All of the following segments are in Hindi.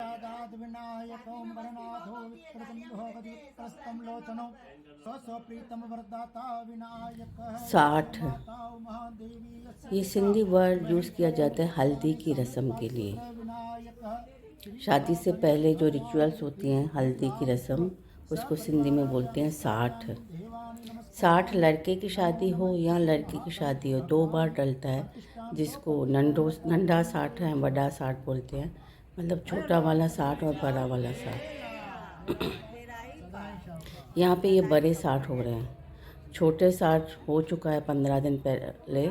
विनायकं वरनाथो विप्रचंडो गदिप्रस्तं लोचनो स्वस्वप्रीतम वरदाता विनायकः 60। महादेवी ये सिंधी वर्ड यूज़ किया जाता है हल्दी की रस्म के लिए। शादी से पहले जो रिचुअल्स होती हैं हल्दी की रस्म, उसको सिंधी में बोलते हैं 60। 60 लड़के की शादी हो या लड़की की शादी हो, 2 बार डलता है, जिसको नंढा 60 है, बड़ा 60 बोलते हैं। मतलब छोटा वाला 60 और बड़ा वाला 60। यहाँ पे ये बड़े 60 हो रहे हैं। छोटे 60 हो चुका है 15 दिन पहले,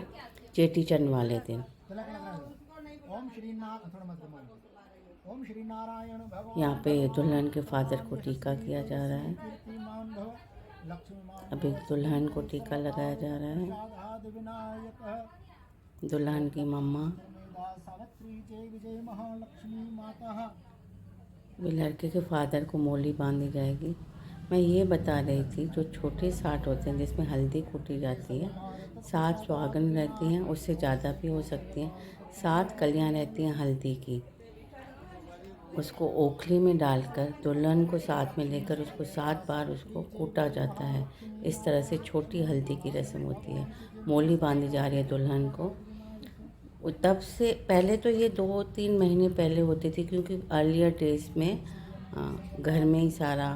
चेटी चंद वाले दिन। यहाँ पे दुल्हन के फादर को टीका किया जा रहा है। अभी दुल्हन को टीका लगाया जा रहा है। दुल्हन की मम्मा, अभी लड़के के फादर को मोली बांधी जाएगी। मैं ये बता रही थी, जो छोटे 60 होते हैं जिसमें हल्दी कूटी जाती है, 7 सुहागन रहती हैं, उससे ज़्यादा भी हो सकती हैं। 7 कलियाँ रहती हैं हल्दी की, उसको ओखली में डालकर दुल्हन को साथ में लेकर उसको 7 बार उसको कूटा जाता है। इस तरह से छोटी हल्दी की रस्म होती है। मोली बांधी जा रही है दुल्हन को। तब से पहले तो ये 2-3 महीने पहले होती थी, क्योंकि अर्लियर डेज में घर में ही सारा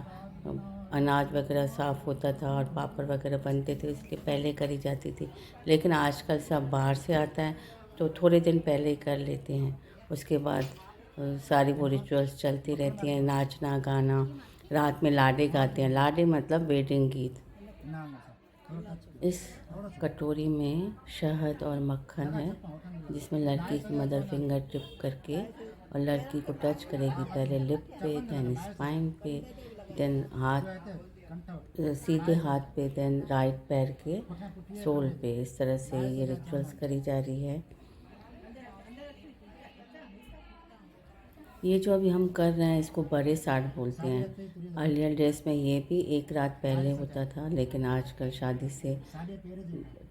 अनाज वगैरह साफ़ होता था और पापड़ वगैरह बनते थे, इसलिए पहले करी जाती थी। लेकिन आजकल सब बाहर से आता है, तो थोड़े दिन पहले ही कर लेते हैं। उसके बाद सारी वो रिचुअल्स चलती रहती हैं, नाचना गाना। रात में लाडे गाते हैं। लाडे मतलब वेडिंग गीत। इस कटोरी में शहद और मक्खन है, जिसमें लड़की की मदर फिंगर टिप करके और लड़की को टच करेगी, पहले लिप पे, देन स्पाइन पे, देन हाथ, सीधे हाथ पे, देन राइट पैर के सोल पे। इस तरह से ये रिचुअल्स करी जा रही है। ये जो अभी हम कर रहे हैं इसको बड़े 60 बोलते हैं। अर्लियर डेज में ये भी 1 रात पहले होता था, लेकिन आजकल शादी से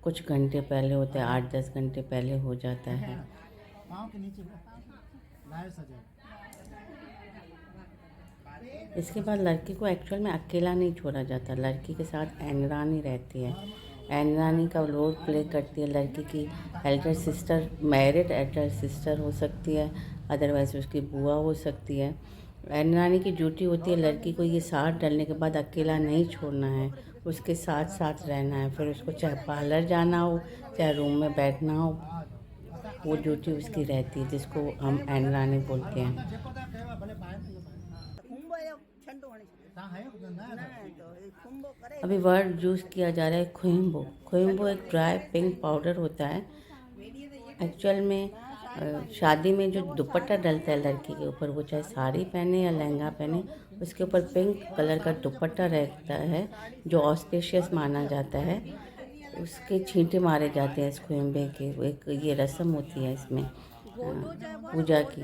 कुछ घंटे पहले होता है, 8-10 घंटे पहले हो जाता है। इसके बाद लड़की को एक्चुअल में अकेला नहीं छोड़ा जाता, लड़की के साथ एनरानी रहती है। एनरानी का रोल प्ले करती है लड़की की Elder sister, married Elder sister हो सकती है, अदरवाइज़ उसकी बुआ हो सकती है। एनरानी की ड्यूटी होती है लड़की को ये 60 डलने के बाद अकेला नहीं छोड़ना है, उसके साथ साथ रहना है। फिर उसको चाहे पार्लर जाना हो, चाहे रूम में बैठना हो, वो ड्यूटी उसकी रहती है, जिसको हम एनरानी बोलते हैं। अभी वर्ड यूज़ किया जा रहा है खुम्बो। खुम्बो एक ड्राई पिंक पाउडर होता है। एक्चुअल में शादी में जो दुपट्टा डलता है लड़की के ऊपर, वो चाहे साड़ी पहने या लहंगा पहने, उसके ऊपर पिंक कलर का दुपट्टा रहता है, जो ऑस्पिशियस माना जाता है। उसके छींटे मारे जाते हैं इस खुम्बे के। एक ये रस्म होती है इसमें पूजा की।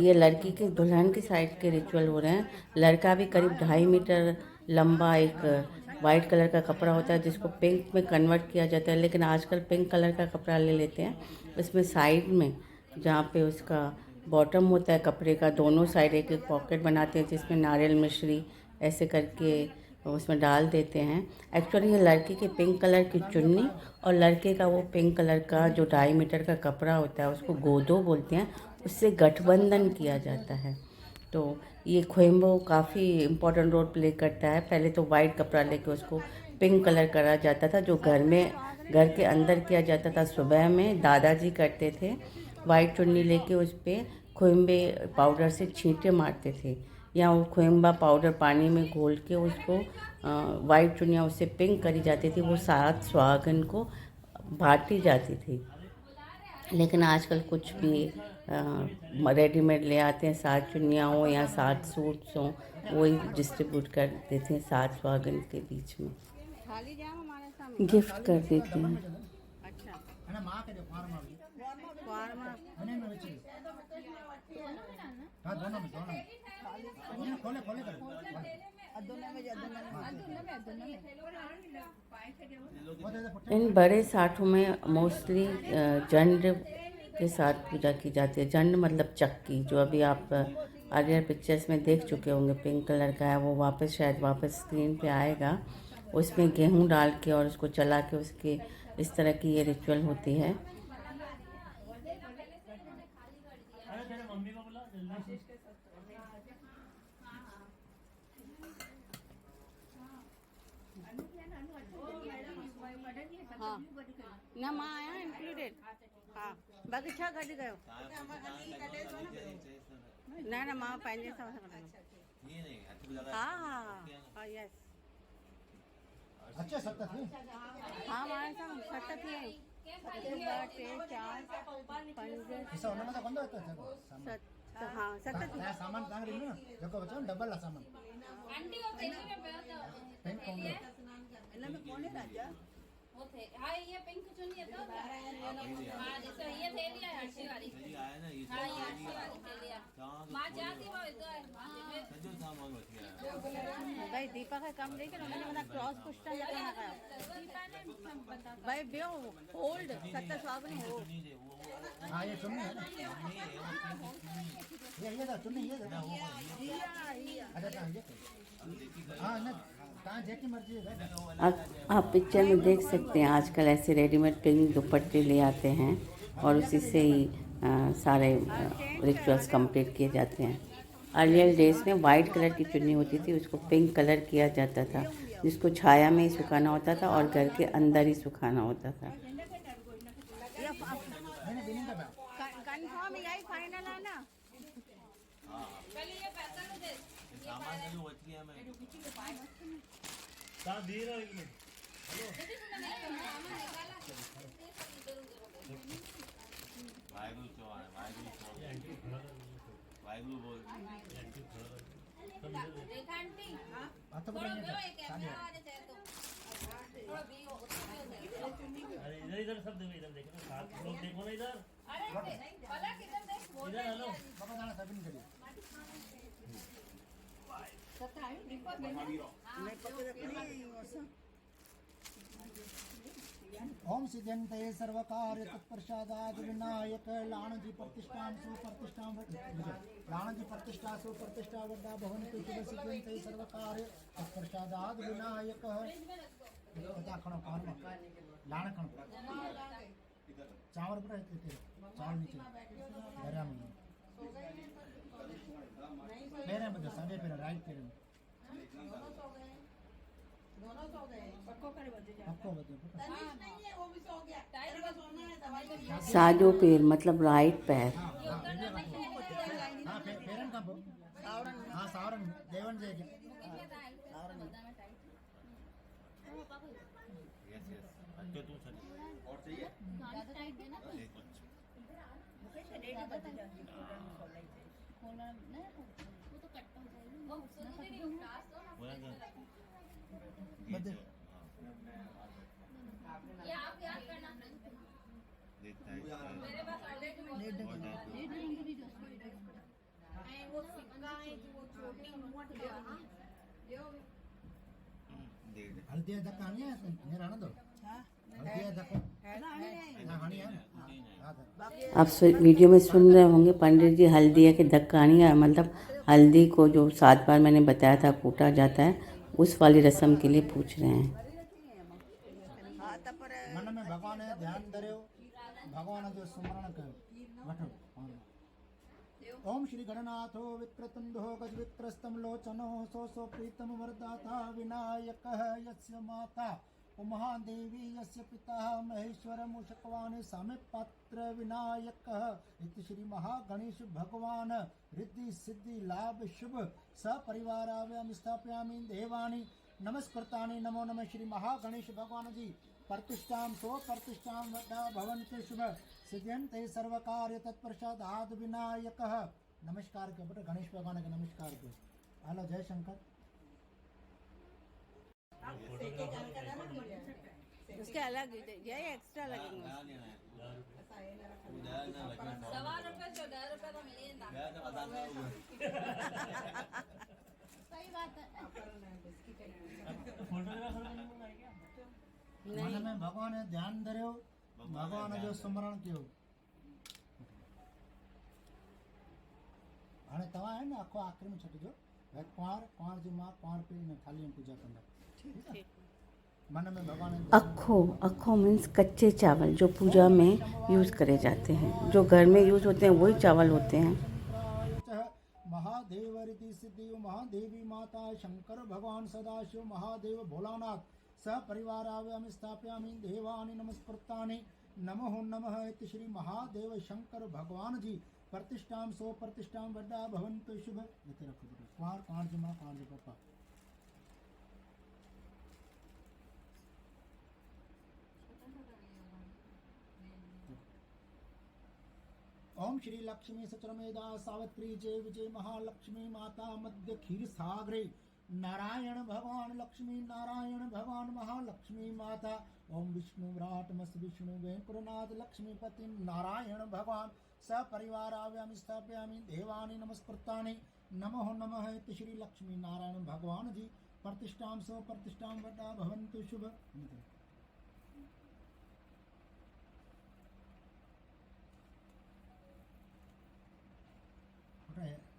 ये लड़की के दुल्हन की साइड के रिचुअल हो रहे हैं। लड़का भी करीब 2.5 मीटर लंबा एक वाइट कलर का कपड़ा होता है, जिसको पिंक में कन्वर्ट किया जाता है, लेकिन आजकल पिंक कलर का कपड़ा ले लेते हैं। इसमें साइड में जहाँ पे उसका बॉटम होता है कपड़े का, दोनों साइड एक एक पॉकेट बनाते हैं, जिसमें नारियल मिश्री ऐसे करके उसमें डाल देते हैं। एक्चुअली ये लड़की की पिंक कलर की चुन्नी और लड़के का वो पिंक कलर का जो 2.5 मीटर का कपड़ा होता है, उसको गोदो बोलते हैं, उससे गठबंधन किया जाता है। तो ये खुम्बो काफ़ी इम्पोर्टेंट रोल प्ले करता है। पहले तो वाइट कपड़ा लेके उसको पिंक कलर करा जाता था, जो घर के अंदर किया जाता था। सुबह में दादाजी करते थे, वाइट चुन्नी लेके उस पर खुम्बे पाउडर से छींटे मारते थे, या वो खुम्बा पाउडर पानी में घोल के उसको वाइट चुनिया उससे पिंक करी जाती थी, वो 7 सुहागन को बांटी जाती थी। लेकिन आजकल कुछ भी रेडीमेड ले आते हैं, 7 चुन्नियाँ हो या 7 सूट्स हों, वही डिस्ट्रीब्यूट कर देते हैं 7 सुहागन के बीच में, गिफ्ट कर देते हैं। इन बड़े 60 में मोस्टली जंड के साथ पूजा की जाती है। जंड मतलब चक्की, जो अभी आप अर्लियर पिक्चर्स में देख चुके होंगे, पिंक कलर का है वो, वापस शायद वापस स्क्रीन पे आएगा। उसमें गेहूं डाल के और उसको चला के उसके इस तरह की ये रिचुअल होती है। हाँ ना मां आया इंक्लूडेड हाँ बाकी छह गॾु कयो न न मां पंहिंजे हिसाब सां कढंदमि हा हा हा यस अच्छा सत थे हाँ मां सां सत थी आहियूं 2 3 4 5 ऐसा होने में तो बंद होता है सामान 7 हाँ 7 थी नया सामान तांग रही ना जेको बचो डबल ला सामान आंटी वो तेली में पियो तो पेन कौन लो हिन में कोन्हे राजा वो थे हाँ ये पिंक चुनी है तो हाँ जैसे ये थैली है हर्षी वाली हाँ ये हर्षी वाली थैली है माँ चाहती वो इधर भाई दीपा का कम लेके उन्होंने मना क्रॉस पुष्टा जगह ना कयो भाई बियो होल्ड सत स्वागन हो हाँ ये चुन्नी है ना ये था चुन्नी ये था अच्छा कहाँ ये हाँ ना कहाँ जेकी मर्जी है आप पिक्चर में देख सकते हैं आजकल ऐसे रेडीमेड पिंक दुपट्टे ले आते हैं और उसी से ही सारे रिचुअल्स कंप्लीट किए जाते हैं। अर्लियर डेज में वाइट कलर की चुन्नी होती थी, उसको पिंक कलर किया जाता था, जिसको छाया में ही सुखाना होता था और घर के अंदर ही सुखाना होता था। कंफर्म यही फाइनल है ना कल ये पैसा लो दे देखा आंटी आता थोड़ा बताइए बियो एक कैमरा वाले थे तो थोड़ा बियो अरे इधर इधर सब देखो, इधर देखो ना, साथ लोग देखो ना इधर। अरे पलक इधर देख बोल इधर हेलो बाबा दाना सब नहीं करिए ओम सिद्ध्यन्ते सर्वकार्य तत्प्रसादाद विनायक लाणजी प्रतिष्ठां सुप्रतिष्ठां लाणजी प्रतिष्ठा सुप्रतिष्ठा वड्डा भवन्ति शुभ सिद्ध्यन्ते सर्वकार्य तत्प्रसादाद विनायक खणो पान लाण खणो चावल पर चावल नीचे दरिया में पैर में साढ़े पैर राइट पैर में पक्को साजो पैर मतलब राइट पैर। हाँ पेरन का हाँ सावरन देवन जय अच्छा तू सर और चाहिए ये आप याद करना मेरे पास ऑलरेडी वो सिक्का है जो वो छोटी नोट है हल्दिया धक्का नहीं है मेरा ना दो हल्दिया धक्का हाँ हनी है आप वीडियो में सुन रहे होंगे पंडित जी हल्दी के धक्कानी है, मतलब हल्दी को जो 7 बार मैंने बताया था कूटा जाता है, उस वाली रस्म के लिए पूछ रहे हैं। मन में भगवान है ध्यान धरियो भगवान जो सुमरण कयो वठो ओम श्री गणनाथो विक्रतुंडो गजविक्रस्तम लोचनो सो प्रीतम वरदाता विनायकः यस्य माता उमा देवी यस्य पिता महेश्वर मूषकवान सामे पात्र विनायकः इति श्री महागणेश भगवान रिद्धि सिद्धि लाभ शुभ सपरिवाराव्याम स्थापयामि देवानि नमस्कृतानि नमो नमः श्री महागणेश भगवान जी प्रतिष्ठां सो प्रतिष्ठां वड्डा भवन्तु शुभ सिद्ध्यन्ते सर्वकार्य तत्प्रसादाद विनायकः। नमस्कार के बेटा गणेश भगवान का नमस्कार के हेलो जय शंकर उसके अलग ये एक्स्ट्रा लगेंगे ₹1.25 जो ₹10 तो मिलेगा सही बात है मन में भगवान है ध्यान धरियो भगवान जो स्मरण कियो અને તવા હે ને આખો આખરી में छटजो भाई कुंवर जी मां कुंवर पे ने थाली में पूजा कंदा मन में भगवान अखो मीन्स कच्चे चावल जो पूजा में यूज़ करे जाते हैं, जो घर में यूज़ होते हैं वही चावल होते हैं। महादेव रिति सिद्धि महादेवी माता शंकर भगवान सदाशिव महादेव भोलानाथ सपरिवाराव्यामि स्थापयामि देवानि नमस्कृतानि नमो नमः इति श्री महादेव शंकर भगवान जी प्रतिष्ठां सो प्रतिष्ठां वड्डा भवन्तु शुभ इति रखो कुंवर जी मां कुंवर जी पापा ओम श्री लक्ष्मी सचरमेधा सावित्री जय विजय महालक्ष्मी माता मध्य क्षीर सागरे नारायण भगवान लक्ष्मी नारायण भगवान महालक्ष्मी माता ओम विष्णु विराट मस विष्णु वेंकुरनाथ लक्ष्मीपति नारायण भगवान सपरिवाराव्यामि स्थापयामि देवानि नमस्कृतानि नमो नमः इति श्री लक्ष्मी नारायण भगवान जी प्रतिष्ठां सो प्रतिष्ठां वड्डा भवन्तु शुभ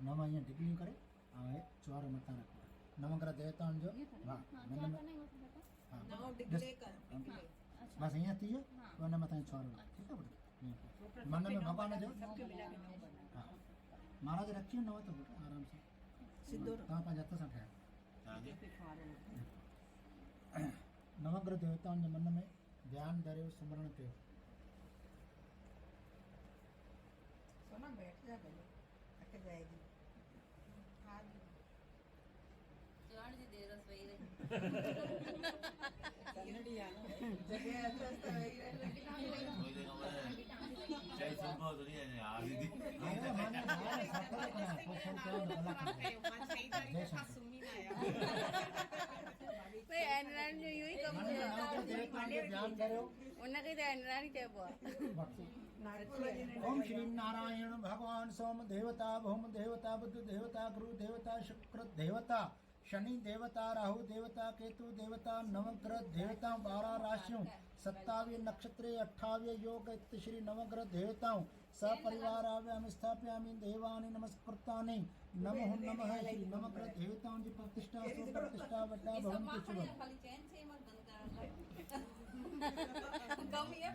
नम अँ डिग्ली करे हमें चौर मत रखो नवग्रह देवता जो हाँ बस अँ थी तो मत चौर ठीक है मन में भगवान जो हाँ महाराज रखियो न तो आराम से तव्हां पंहिंजे हथ सां ठाहियो नवग्रह देवताउनि जे मन में ध्यानु धरियो सुमरण कयो सोना बैठ जा भले थक जाएगी चढ़ जी देर रसोई रे कन्नड़ी आ जगह अच्छा तो वही चाय संभव तो नहीं है यार दीदी अरे माने यार सफल करना पोषण करो भाई एनरान जो यूं ही कम ध्यान करो उनके तो एनरान क्या हुआ ओम श्री नारायण भगवान सोम देवता भौम देवता बुद्ध देवता गुरु देवता शुक्र देवता शनि देवता राहु देवता केतु देवता नवग्रह देवता 12 राशियों 27 नक्षत्रे 28 योग श्री नवग्रह देवताओं सपरिवार आव्यामि स्थापयामि देवानि नमस्कृतानि नमो नमः श्री नवग्रह देवताओं की प्रतिष्ठा सो प्रतिष्ठा वड्डा भवन्तु शुभ खाली चैन से मत बंद कर कम ये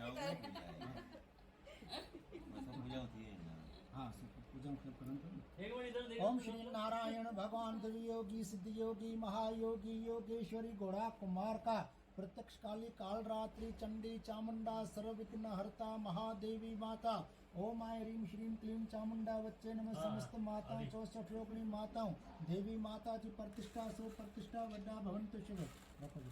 पूजा होती है हाँ पूजा करंतु एक मिनट इधर देख ओम श्री नारायण भगवान देवी योगी सिद्ध योगी महायोगी योगेश्वरी घोड़ा कुमार का प्रत्यक्ष काली काल रात्रि चंडी चामुंडा सर्वविघ्न हरता महादेवी माता ओम आय ह्रीं श्रीं क्लीं चामुंडा वच्चे नमः समस्त माताओं 64 योगिनी माताओं देवी माता की प्रतिष्ठा सो प्रतिष्ठा वड्डा भवन्तु शुभ रखो जी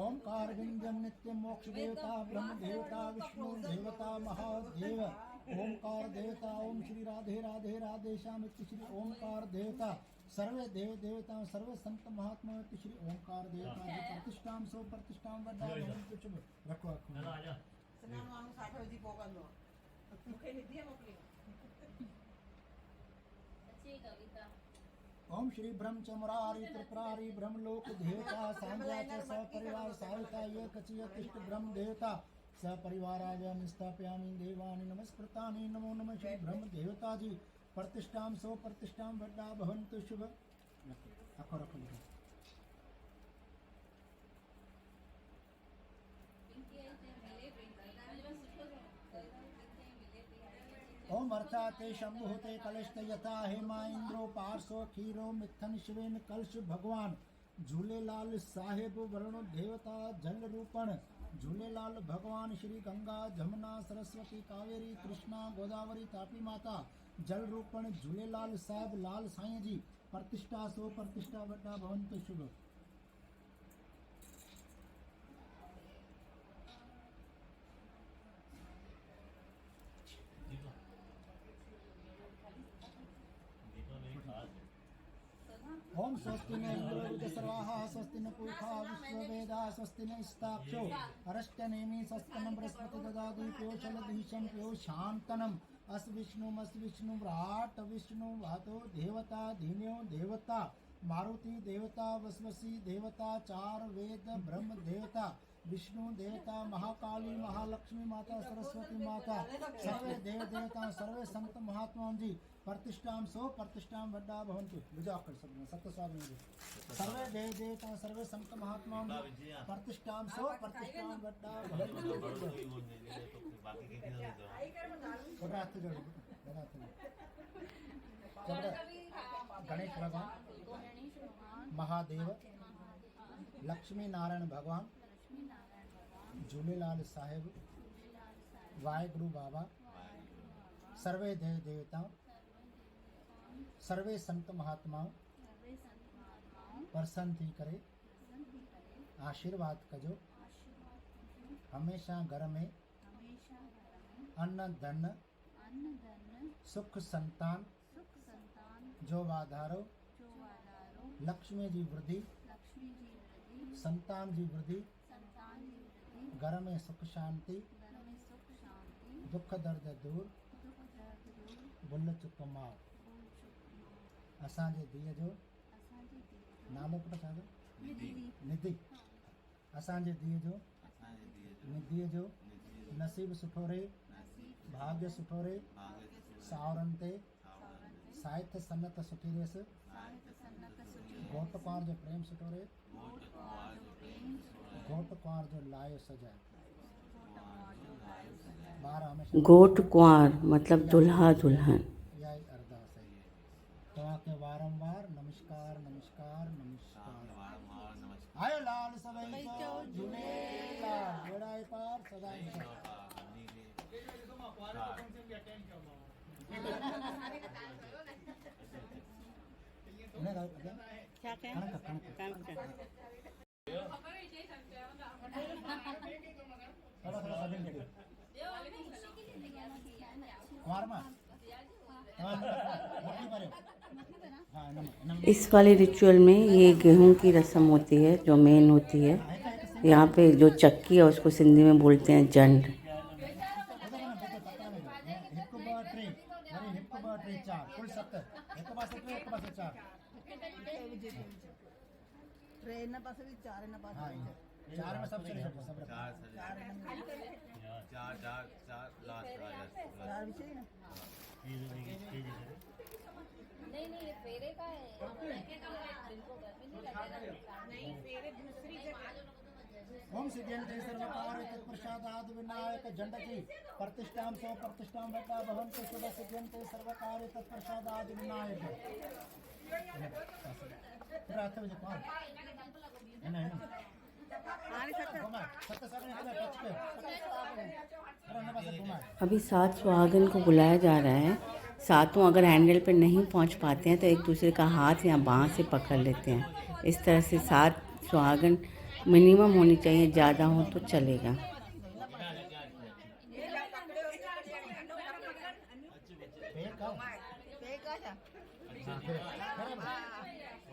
ओंकार विंध्यम नित्य मोक्ष देवता ब्रह्म देवता विष्णु देवता महादेव ओंकार देवता ओम श्री राधे राधे राधेश्याम श्री ओंकार देवता सर्वे देव देवता सर्वे संत महात्मा श्री ओंकार देवता जी प्रतिष्ठां सो प्रतिष्ठां वड्डा भवन्तु शुभ रखो रखो चलो आजा सना मानु 60 जी पोगंदो मुखे निधि मोकली अच्छी कविता ओम श्री ब्रह्म मुरारी त्रिपुरारी ब्रह्मलोक देवता सांध्याच सपरिवार सहायता ये कचियत इष्ट ब्रह्म देवता सपरिवार आव्यामि स्थापयामि देवानि नमस्कृतानि नमो नमः श्री ब्रह्म देवता जी प्रतिष्ठां सो प्रतिष्ठां वड्डा भवन्तु शुभ रखो रखो ओम अर्थाते शंभुते कलश यथा हेमा इंद्रो पार्श्व खीरो मिथन शिवेन कलश भगवान झूलेलाल साहेब वरुण देवता जल रूपण झूलेलाल भगवान श्री गंगा जमुना सरस्वती कावेरी कृष्णा गोदावरी तापी माता जल रूपण झूलेलाल साहेब लाल साईं जी प्रतिष्ठा सो प्रतिष्ठा वड्डा भवन्तु शुभ ओम स्वस्ति न इंद्रो सर्वाः स्वस्ति न पूषा विश्ववेदाः स्वस्ति न स्ताक्षो अरष्टनेमि स्वस्ति न बृहस्पति ददाति प्योषलधीशं प्यो शान्तनम् अस विष्णु विराट विष्णु वातो देवता धीन्यो देवता मारुति देवता, वसवसी देवता, चार वेद ब्रह्म देवता, विष्णु देवता, महाकाली, महालक्ष्मी माता, सरस्वती माता, सर्वे देव देवता, सर्वे संत महात्माओं जी प्रतिष्ठाम सो प्रतिष्ठाम वड्डा भवन्तु। विजाकर सब सत्य स्वामी जी सर्वे देव देवता, सर्वे संत महात्माओं जी प्रतिष्ठाम सो प्रतिष्ठाम वड्डा भवन्तु। गणेश भगवान, महादेव, लक्ष्मी नारायण भगवान, झूलेलाल साहेब, वाहेगुरु बाबा, सर्वे देव देवता, सर्वे संत महात्माओं प्रसन्न थी करे आशीर्वाद कजो, हमेशा घर में अन्न धन सुख संतान जो वाधारो, लक्ष्मी जी वृद्धि, संतान जी वृद्धि, घर में सुख शांति, दुख दर्द दूर, बुल चुक मार। असांजे धीअ जो नालो पुट छा जो? निधि। असांजे धीअ जो निधिअ जो नसीब सुठो रहे, भाग्य सुठो रहे, सावरनि ते साहित्य सन्नत सुठी रहेसि, घोट कुंवार जो प्रेम सुठो रहे, घोट कुंवार जो लायो सजाए। ॿार हमेशा गोट कुंवार मतलब दुल्हा दुल्हन। इहा ई अरदास आहे। तव्हांखे वारंवार नमस्कार नमस्कार नमस्कार। आयो लाल सभई चओ झूलेलाल, बेड़ाए पार सदा क्या कहें? इस वाले रिचुअल में ये गेहूं की रस्म होती है जो मेन होती है। यहाँ पे जो चक्की है उसको सिंधी में बोलते हैं जंड। ट्रेन पास भी चार न पास चार में सब चले सब चार विषय ना नहीं ये फेरे का है। नहीं फेरे दूसरी जगह। ओम सिद्ध्यन्ते सर्वकार तत्प्रसादाद विनायक जंडकी प्रतिष्ठाम सो प्रतिष्ठाम वड्डा भवन्तु शुभ सिद्ध्यन्ते सर्वकार तत्प्रसादाद विनायक। रात में कौन है ना अभी 7 सुहागन को बुलाया जा रहा है। सातों अगर हैंडल पे नहीं पहुंच पाते हैं तो एक दूसरे का हाथ या बाँह से पकड़ लेते हैं। इस तरह से 7 सुहागन मिनिमम होनी चाहिए, ज़्यादा हो तो चलेगा।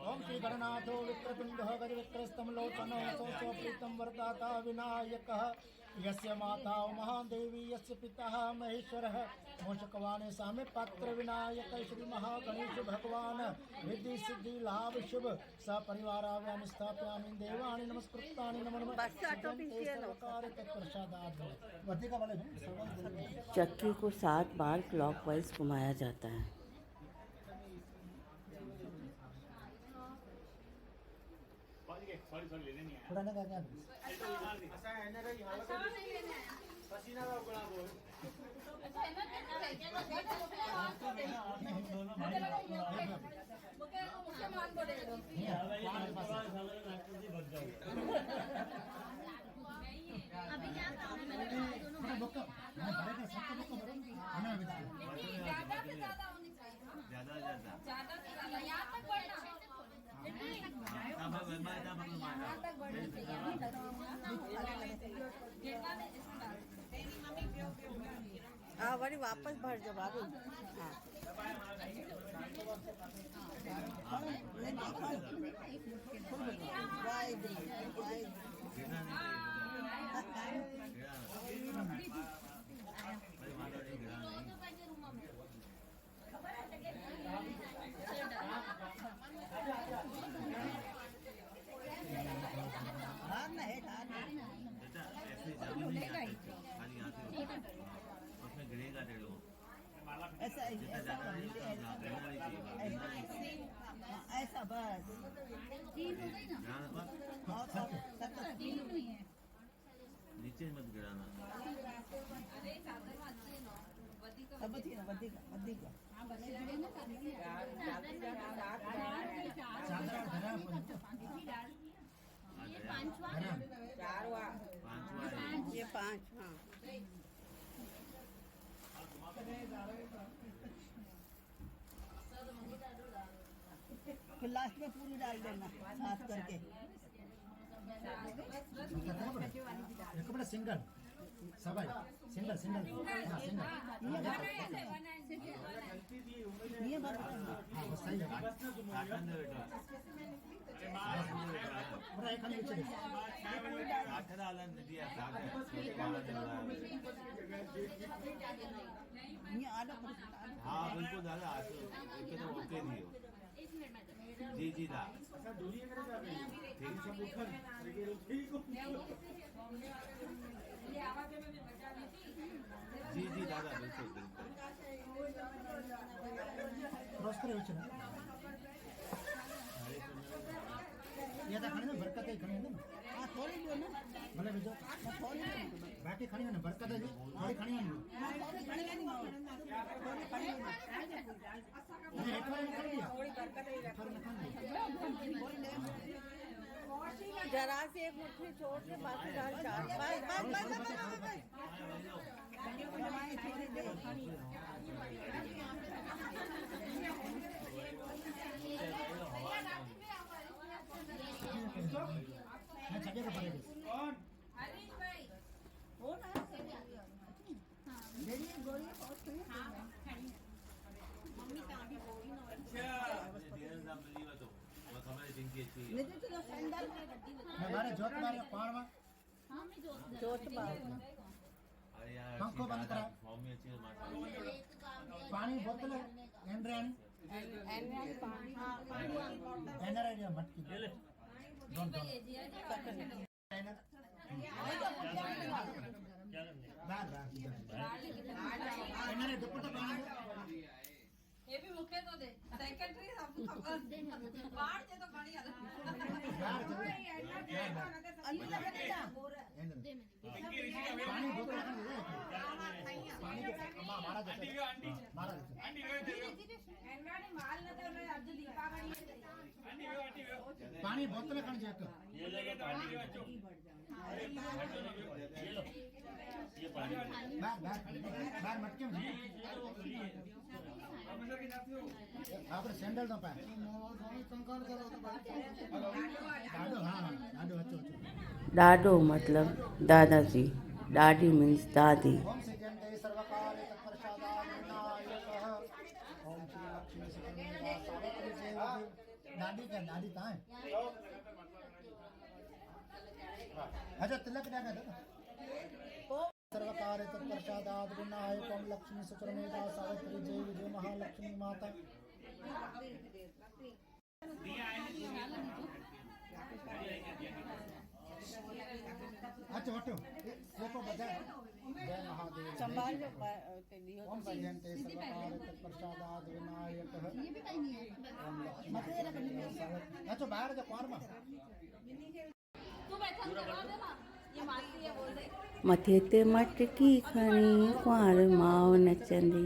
ओम श्री गणनाथो विक्रतुंडः गजविक्रस्तम लोचनो सोऽसो प्रीतं वरदाता विनायकः यस्य माता महादेवी यस्य पिता महेश्वरः मोषकवाणे सामे पात्र विनायक श्री महागणेश भगवान रिद्धि सिद्धि लाभ शुभ सपरिवाराव्याम स्थापयामि देवानि नमस्कृतानि नमो नमः तत्प्रसादात् वाले चक्की को 7 बार क्लॉकवाइज घुमाया जाता है। पुराने का क्या हाँ वरी वापस भर जाओ बाबू। हाँ लेगा ही खाली यहाँ से उसमें गिरेगा 1.5 लोग ऐसा ऐसा ऐसा बस ध्यान रखो नीचे मत गिराना पांचवा ये 5 हाँ फिर लास्ट में पूरी डाल देना साफ करके एक बड़ा सिंगल सबाई सिंगल सिंगल हाँ सिंगल ये बात हाँ बस सही है काटन दे बेटा बड़ा एक खाली नीचे काटन आला नदी है काटन ये आधा हाँ बिल्कुल दादा एकदम ओके दियो जी जी दा जी जी दादा बिल्कुल बिल्कुल क्रॉस करे हुए ये तो खाने में बरकत है खाने में हाँ थोड़ी दो ना भले भेजो थोड़ी बाकी खानी है ना बरकत है जी थोड़ी खानी है नहीं एक बार निकाल दिया जरा से एक मुट्ठी छोड़ के बाकी डाल चार बस मैं छके का पड़ेगा हरीश भाई हो ना मेरी गोली बहुत सही है मम्मी का अभी गोली ना निधि तो सैंडल मैं मारे जोत मारे पार में जोत बात पंखो बंद करा पानी बोतल एंड्रैन एनर मटकी डोंट एनर दुपट्टा पहना ये भी मुख्य तो दे सेक्रेटरी सब बाहर से तो बढ़िया अंदर लगा देना पानी बोतल पानी मारा मारा माल न तो अर्ज दीपा पानी बोतल खण जाके ये ले लो पानी ये लो ये पानी बाहर मटके में आपने सैंडल तो पाए डाडो हाँ डाडो अच्छो डाडो मतलब दादाजी, डाडी मीन्स दादी। ओम श्री जयंते सर्वकार्य तत्परसादाय ओम श्री लक्ष्मी सुकन्या सावित्री देवी दादी क्या दादी कहाँ है अच्छा तिलक क्या कहते हैं सर्वकार्य तत्परसादाय विनायक ओम लक्ष्मी सुकन्या सावित्री देवी जय महालक्ष्मी माता अच्छा हटो देखो बजा जय महादेव संभाल लो ओम श्री जयंते सर्वकार्य तत्परसादाय विनायक ये भी कहीं नहीं है अच्छा बाहर जा कौन में तू बैठा करवा दे ना ये मारती है बोल दे मथे ते मटकी खणी कुंवर माओ नचंदी।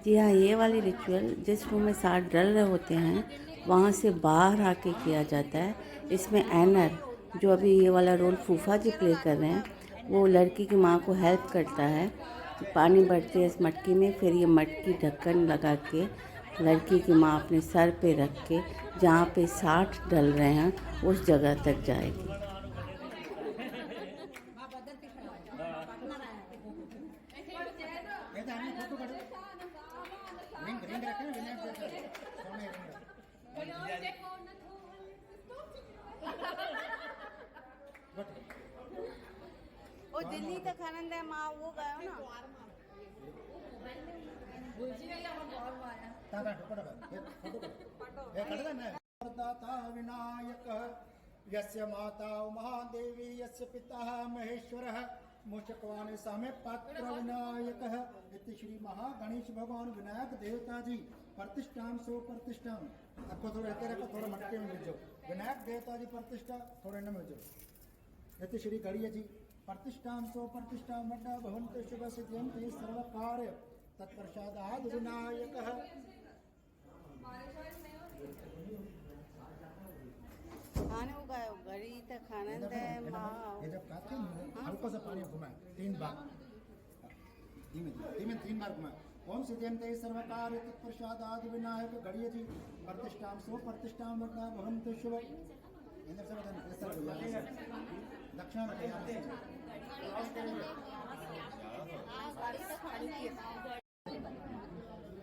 जी हाँ, ये वाली रिचुअल जिस रूम में 7 डल रहे होते हैं वहाँ से बाहर आके किया जाता है। इसमें एनर जो अभी ये वाला रोल फूफा जी प्ले कर रहे हैं वो लड़की की माँ को हेल्प करता है। तो पानी भरते हैं इस मटकी में, फिर ये मटकी ढक्कन लगा के लड़की की माँ अपने सर पे रख के जहाँ पे 60 डल रहे हैं उस जगह तक जाएगी। वो दिल्ली तक आनंद है माँ वो गया ना दाता विनायक यस्य माता उमा देवी यस्य पिता महेश्वरः मूषकवान सामे पात्र विनायकः इति श्री महागणेश भगवान विनायक देवता जी प्रतिष्ठाम सो प्रतिष्ठाम। आपको थोड़ा ऐसे रखो, थोड़ा मटके में मिल जाओ। विनायक देवता जी प्रतिष्ठा थोड़ा न मिल जाओ। इति श्री गणेश जी प्रतिष्ठाम सो प्रतिष्ठाम मड्डा भवन्तु शुभ सिद्ध्यन्ति सर्व कार्य तत्प्रसादाद् विनायकः। खाने को गायो गरी त खानंद है माँ ये जब खाते हैं हल्का सा पानी घुमाए 3 बार, धीमे 3 बार घुमाए। ओम सिद्ध्यन्ते सर्वकार्य तत्प्रसादाद् विनायक गणेश जी प्रतिष्ठाम सो प्रतिष्ठाम मड्डा भवन्तु शुभ। इंद्र से बताना कैसा हुआ दक्षिण में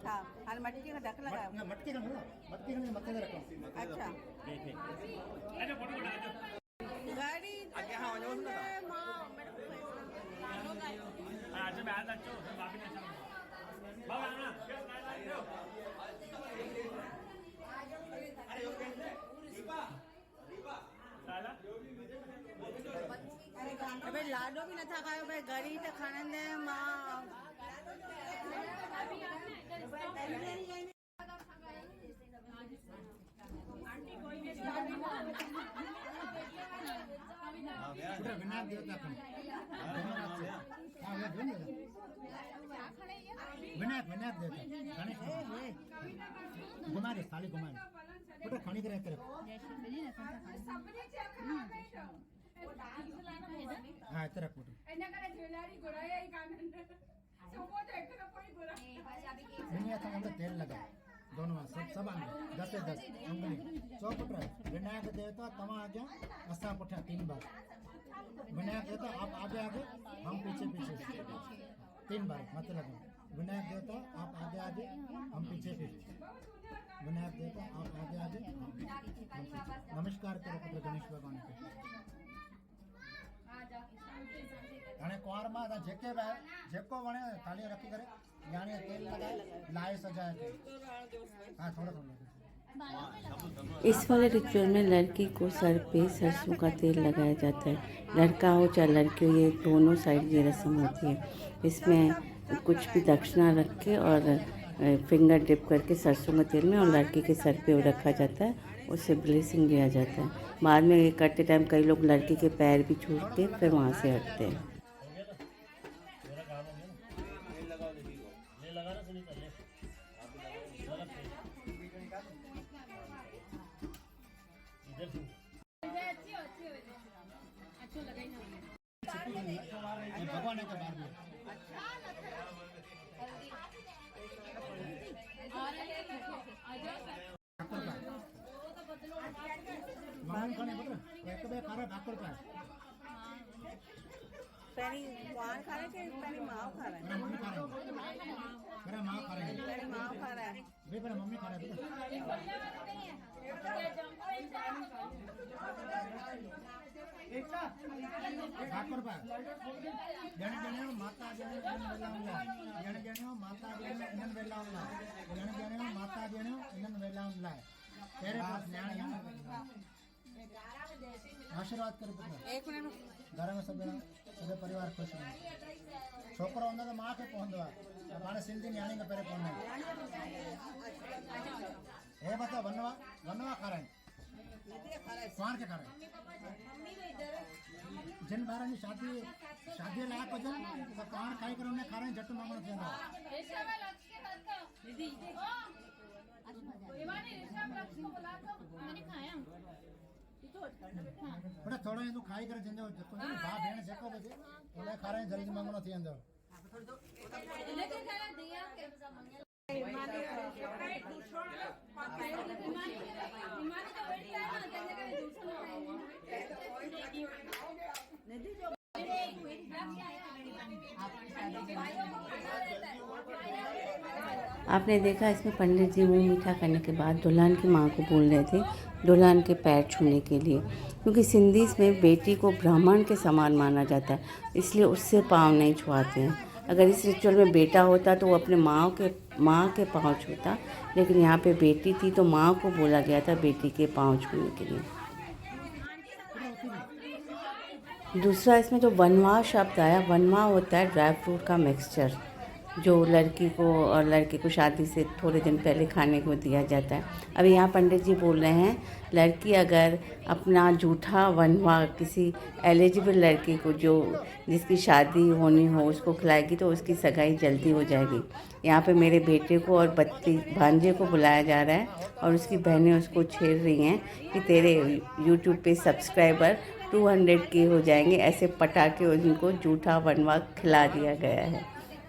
हाँ और मटकी का ढक लगायो। मटके का मत्थे में रखो। अच्छा गाड़ी माँ आज मैं आज अच्छो बाकी नहीं बाबा ना भाई लाडो भी न था खायो भाई गरी त खानंद है माँ विनायक देवता का विनायक देवता गणेश घुमा दे थाली घुमा दे बेटा खाने के रहते हाँ इतना रख बेटा विनायक का मतलब तेल लगा दोनों सब आंगे 10 से 10 अंगली 100 फुट रहे। विनायक देवता तमा आगे असा पुठा 3 बार। विनायक देवता आप आगे आगे हम पीछे 3 बार मतलब विनायक देवता आप आगे आगे हम पीछे विनायक देवता आप आगे आगे हम पीछे। नमस्कार करो पुत्र गणेश भगवान को। हाणे कुंवार मां जेके बि जेको वणे थाली रखी करे यानी तेल लगाए लाए सजाए हाँ थोड़ा इस वाले रिचुअल में लड़की को सर पे सरसों का तेल लगाया जाता है। लड़का हो चाहे लड़की हो, ये दोनों साइड ये रस्म होती है। इसमें कुछ भी दक्षिणा रख के और फिंगर डिप करके सरसों के तेल में और लड़की के सर पे रखा जाता है, उससे ब्लेसिंग दिया जाता है। बाद में ये करते टाइम कई लोग लड़की के पैर भी छू के फिर वहाँ से हटते हैं। भगवान का बार मावन खाने पुत्र एक बे खारा भाकर का पहली वान खा रहे थे पहली माँ खा रहा है। मम्मी खा रही मेरा माँ खा रही पहली माँ खा रहा है वे मेरा मम्मी खा रही भाकर का जन जने माता जने जन जने माता जने इनन वेलावला जन जने माता जने इनन वेलावला तेरे पास न्याय आशीर्वाद कर पुत्र एक मिनट घर में सब परिवार खुश रहे। छोकरो होंदा तो माँ के पहुंचवा पाने सिंधी न्याणी के पेरे पहुंचना ए बता बनवा खा रहे स्वार के खा रहे जिन बार की शादी लायक हो जाए तो कान खाई कर उन्हें खा रहे जट मांगना चाहिए बड़ा थोड़ा ही तू खाई कर जिंदे हो तो नहीं बाप भेण जेको बजे उन्हें खा रहे जल्दी मांगना थी अंदर लेकिन क्या दिया आपने देखा इसमें पंडित जी मुँह मीठा करने के बाद दुल्हन की माँ को बोल रहे थे दुल्हन के पैर छूने के लिए, क्योंकि सिंधीज़ में बेटी को ब्राह्मण के समान माना जाता है, इसलिए उससे पाँव नहीं छुआते हैं। अगर इस रिचुअल में बेटा होता तो वो अपने माँ के पाँव छूता, लेकिन यहाँ पे बेटी थी तो माँ को बोला गया था बेटी के पाँव छूने के लिए। दूसरा इसमें जो वनवा शब्द आया, वनवा होता है ड्राई फ्रूट का मिक्सचर जो लड़की को और लड़के को शादी से थोड़े दिन पहले खाने को दिया जाता है। अभी यहाँ पंडित जी बोल रहे हैं लड़की अगर अपना जूठा वनवा किसी एलिजिबल लड़की को जो जिसकी शादी होनी हो उसको खिलाएगी तो उसकी सगाई जल्दी हो जाएगी। यहाँ पे मेरे बेटे को और भांजे को बुलाया जा रहा है और उसकी बहनें उसको छेड़ रही हैं कि तेरे यूट्यूब पे सब्सक्राइबर 200K हो जाएंगे। ऐसे पटाके उनको जूठा वनवा खिला दिया गया है।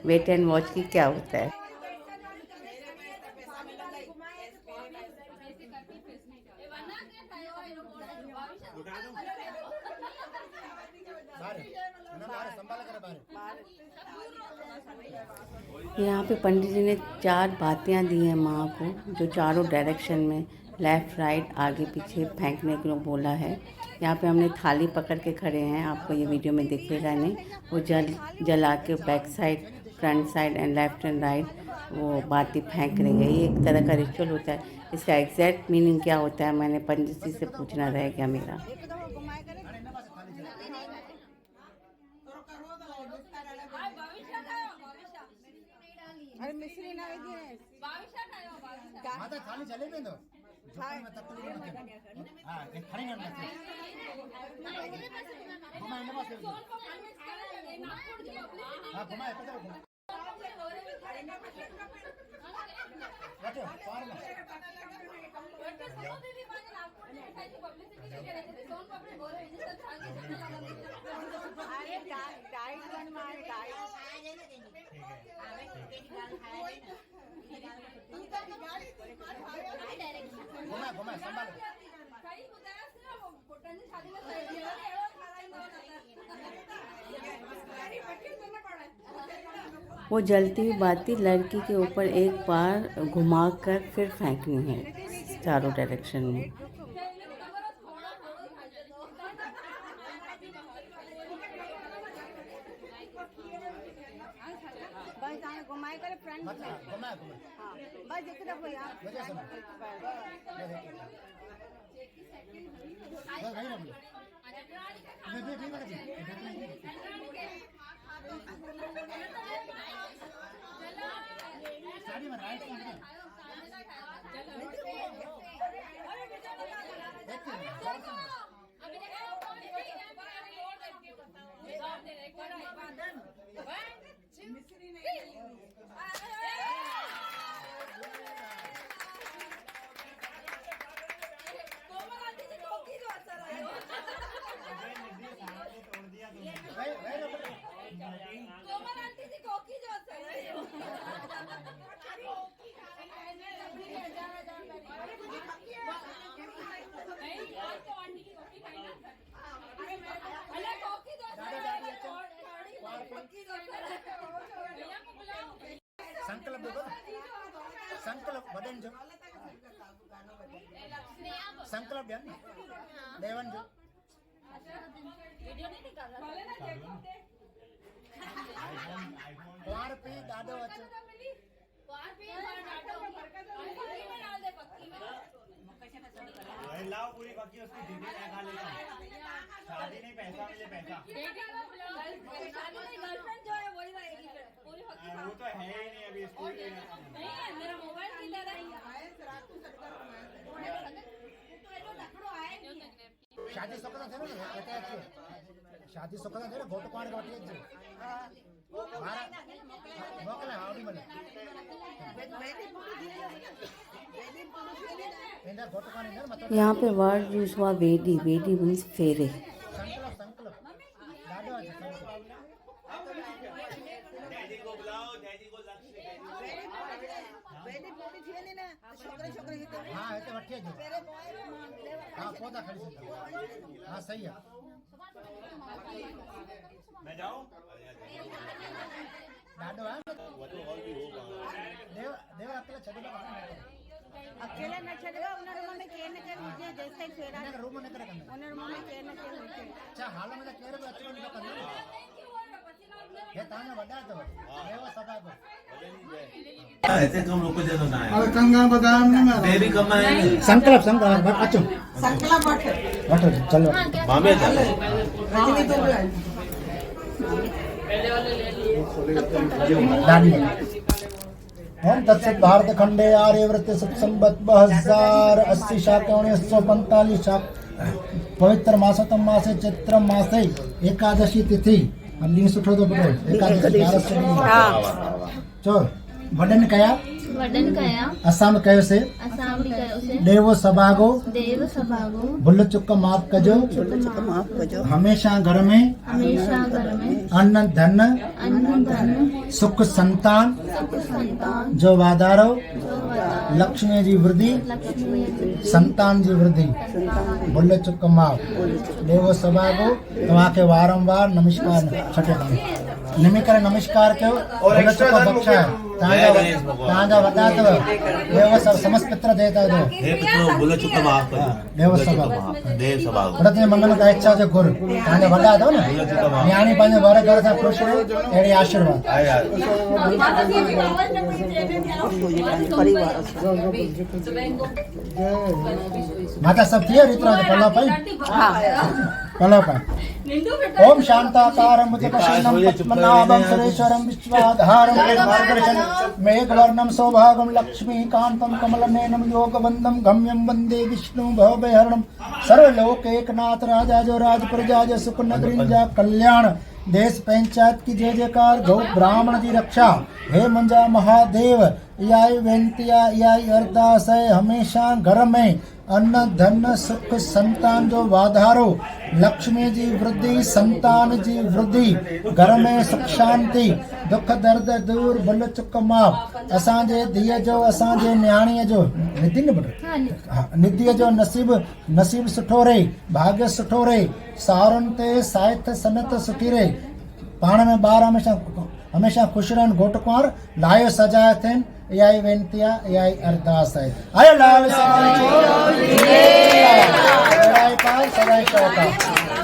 वेट एंड वॉच की क्या होता है। यहाँ पे पंडित जी ने 4 बातियाँ दी हैं माँ को जो चारों डायरेक्शन में लेफ़्ट राइट आगे पीछे फेंकने को बोला है। यहाँ पे हमने थाली पकड़ के खड़े हैं, आपको ये वीडियो में दिखेगा नहीं। वो जला के back side front side and left and right वो बाती फेंक रही है। ये एक तरह का रिचुअल होता है। इसका एग्जैक्ट मीनिंग क्या होता है मैंने पंडित जी से पूछना रह गया मेरा। अरे मिश्री ना माता थाली चले में दो झोपड़ी में तकलीफ मत हां एक खड़ी कर मत घुमाए ना बस हां घुमाए तो बैठो पार में अरे डाइट बनवाए डाइट घुमा संभाल वो जलती हुई बाती लड़की के ऊपर एक बार घुमाकर फिर फेंकनी है चारों डायरेक्शन में। बस आए घुमाए करे फ्रंट में घुमा हां बस एक तरफ हो यार वजह से बस भाई साड़ी में राइट संकल्प देखो संकल्प वदन जो संकल्प ध्यान देवन जो वीडियो नहीं निकाल रहा द्वार पे दादो अच्छा द्वार पे डाटो पक्की में डाल दे पक्की में लाओ पूरी पक्की उसकी दीदी ने खा लेगा शादी नहीं पैसा मिले पैसा शादी में गर्लफ्रेंड जो है वही रहेगी फिर पूरी पक्की वो तो है ही नहीं अभी स्कूल में नहीं है मेरा मोबाइल किधर है शादी सकता थे ना शादी सकता थे ना घोट पाड़ घोटी जी मारा मोकले आवड़ी मले इंदा घोट पाड़ इंदा मतलब यहाँ पे वर्ड यूज हुआ वेदी। वेदी मीन्स फेरे। संकल्प संकल्प दादो अच्छा डैडी को बुलाओ डैडी को लक्ष्य बेटी पूरी थी नहीं ना छोकरे छोकरे ही तो हां है तो बट्टिया जी हां पौधा खड़ी से हां सही है मैं जाऊं दादो है वो तो और भी होगा देव देव अकेला चलेगा अकेले न चलेगा उन रूम में केर न कर लीजिए जैसे फेरा इनका रूम में करे करना उन रूम में केर न कर लीजिए अच्छा हाल में केर भी अच्छा नहीं करना ये ताने बड़ा तो देव सभा को ऐसे कम लोग को जनो ना है गंगा बदाम देवी कम है संकल्प अचो वठो चलो मामे चले दादी हम तत्सत भारत खंडे आर्यव्रत सुख संबत 2080 शाक 1945 शाक पवित्र मासोत्तम मासे चैत्र मासे एकादशी तिथि हम ॾींहुं सुठो थो ॿुधो एकादशी चो वॾनि कया असां बि कयोसीं देव सभागो भुल चुक माफ़ कजो हमेशा घर में अन्न धन सुख संतान जो वाधारो लक्ष्मी जी वृद्धि संतान जी वृद्धि भुल चुक माफ़ देव सभागो तव्हांखे वारंवार नमस्कार छठे निमी करे नमस्कार कयो भुल चुक बख्शाए तव्हांजा वॾा अथव देव समस्त पित्र देवता अथव हे पितरो भुल चुक माफ कजो देव सभा देव सभा उनते मन में का इच्छा जो गुरु तव्हांजा वॾा अथव न न्याणी पंहिंजे वर घर सां ख़ुशि रहो अहिड़ी आशीर्वाद आए यार माता सब थी रीतरा पल्ला पाई पल्ला पाई ओम शांताकारं मुजपशयनं पद्मनाभं सुरेश्वरं विश्वाधारं मेघवर्णं सौभागं लक्ष्मीकान्तं कमलनयनं योगवन्दं गम्यं वन्दे विष्णु भवभयहरणं सर्वलोकैकनाथ राजा जो राज प्रजा जो सुख नगरिंजा कल्याण देश पंचायत की जय जयकार गौ ब्राह्मण की रक्षा हे मुंजा महादेव इयाई वेनती इयाई अरदास है हमेशा घर में अन्न धन सुख संतान जो वाधारो लक्ष्मी जी वृद्धि संतान जी वृद्धि घर में सुख शांति दुख दर्द दूर भुल चुक माफ असांजे धीअ जो असांजे न्याणीअ जो निधि न बट निधीअ जो नसीब सुठो रहे भाग्य सुठो रहे सारुनि ते साहित सनत सुठी रहे पाण में ॿार हमेशा ख़ुशि रहनि घोट कुंवर लायो सजाया थियनि इहा ई वेनती आहे इहा ई अरदास आहे आयो लाल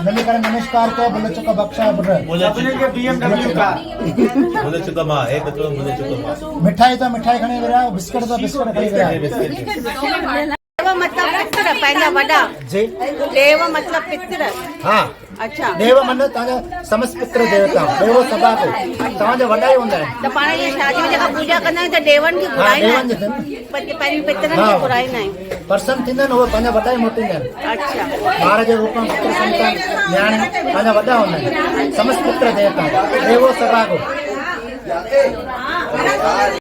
मिली करे नमस्कार कयो भुल चुक बख्शा पुट भुल चुक मां हे पितरो भुल चुक मां मिठाई तो मिठाई खणी विया बिस्किट तो बिस्किट खणी विया देव मतलब पितर पंहिंजा वॾा जी देव मतलब पितर हाँ अच्छा देव मन तव्हांजा समस्त पित्र देवता देव सभा को तव्हांजा वॾा ई हूंदा आहिनि त पाण जी शादी में जेका पूजा कंदा आहियूं त देवनि खे घुराईंदा देवनि जी आहियूं पर पंहिंजी पितरनि खे घुराईंदा आहियूं पर्सन थींदा आहिनि उहे पंहिंजा वॾा ई मोटींदा आहिनि अच्छा ॿार जे रूप में पुत्र संतान न्याणी पंहिंजा वॾा हूंदा आहिनि समस्त पित्र देवता देवो सभा को